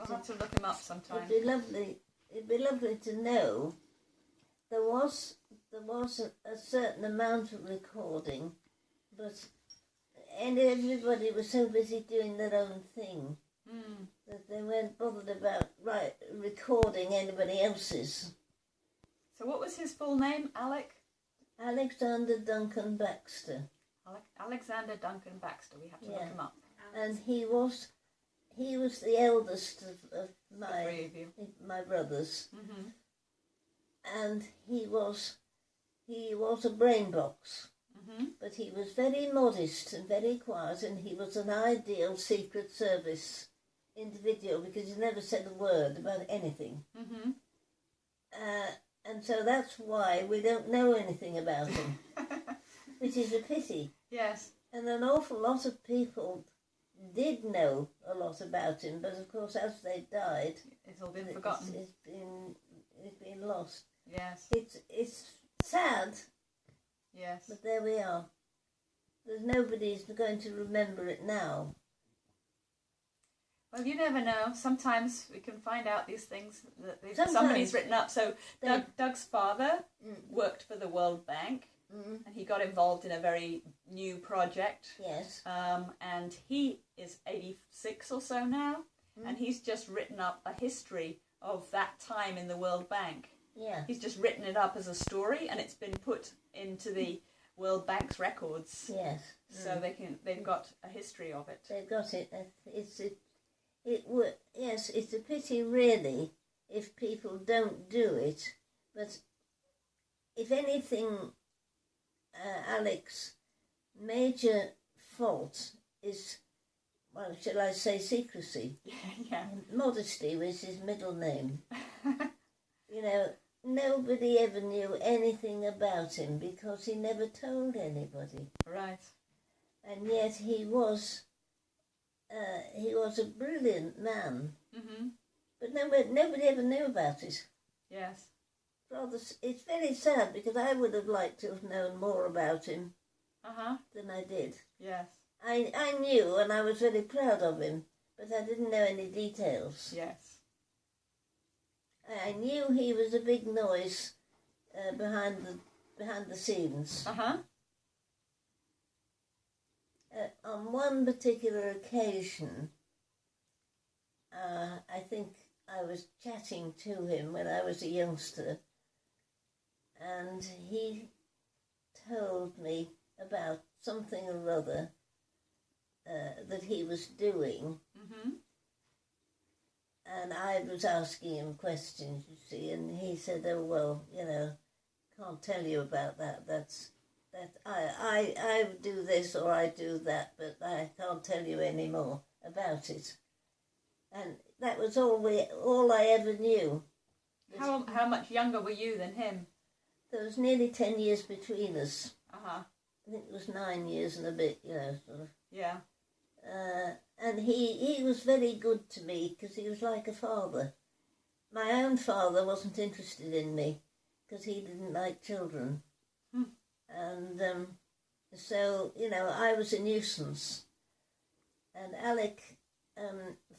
I'll have to look him up sometime. It'd be lovely to know. There was a certain amount of recording, but everybody was so busy doing their own thing that they weren't bothered about recording anybody else's. So what was his full name? Alexander Duncan Baxter. Alexander Duncan Baxter. We have to look him up. And he was the eldest of The three of you. my brothers, and he was a brain box. But he was very modest and very quiet, and he was an ideal Secret Service individual because he never said a word about anything. And so that's why we don't know anything about him, which is a pity. Yes. And an awful lot of people did know a lot about him, but of course as they died, it's all been forgotten. It's been lost. Yes. It's sad. Yes. But there we are. There's nobody's going to remember it now. Well, you never know. Sometimes we can find out these things that somebody's written up. So Doug's father worked for the World Bank, and he got involved in a very new project. Yes. And he is 86 or so now, and he's just written up a history of that time in the World Bank. Yeah. He's just written it up as a story, and it's been put into the World Bank's records. Yes. So they've got a history of it. They've got it. Yes, it's a pity really if people don't do it. But if anything, Alex's major fault is, well, shall I say secrecy? Yeah. Modesty was his middle name. You know, nobody ever knew anything about him because he never told anybody. Right. And yet he was a brilliant man. But nobody ever knew about it. Yes. It's very sad because I would have liked to have known more about him than I did. Yes. I knew and I was very proud of him, but I didn't know any details. Yes. I knew he was a big noise behind the scenes. On one particular occasion, I think I was chatting to him when I was a youngster, and he told me about something or other that he was doing. And I was asking him questions, you see, and he said, "Oh well, you know, can't tell you about that. I do this or I do that, but I can't tell you any more about it." And that was all I ever knew. How much younger were you than him? There was nearly 10 years between us. I think it was 9 years and a bit, you know, sort of. Yeah. And he was very good to me because he was like a father. My own father wasn't interested in me because he didn't like children. And so, you know, I was a nuisance. And Alec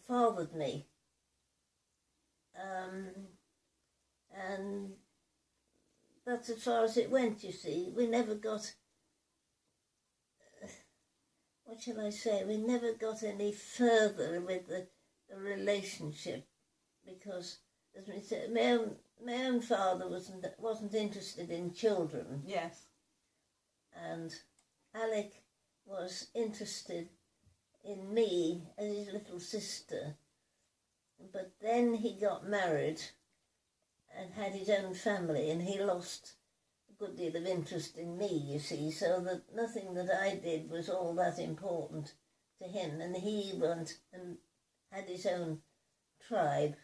fathered me. And that's as far as it went, you see. We never got... what shall I say? We never got any further with the relationship because, as we said, my own father wasn't interested in children. Yes. And Alec was interested in me as his little sister. But then he got married and had his own family, and he lost a good deal of interest in me, you see, so that nothing that I did was all that important to him, and he went and had his own tribe.